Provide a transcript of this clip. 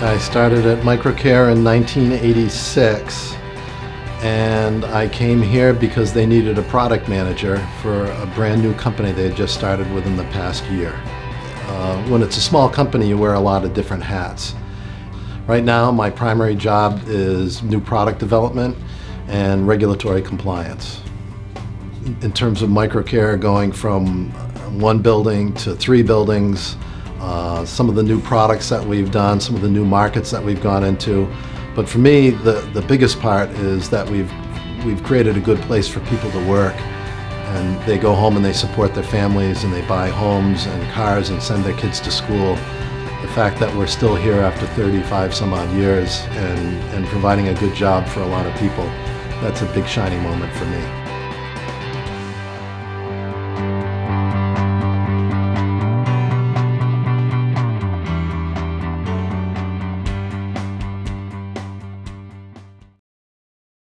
I started at MicroCare in 1986, and I came here because they needed a product manager for a brand new company they had just started within the past year. When it's a small company, you wear a lot of different hats. Right now, my primary job is new product development and regulatory compliance. In terms of MicroCare, going from one building to 3 buildings, some of the new products that we've done, some of the new markets that we've gone into. But for me, the biggest part is that we've created a good place for people to work, and they go home and they support their families and they buy homes and cars and send their kids to school. The fact that we're still here after 35 some odd years and providing a good job for a lot of people, that's a big shining moment for me.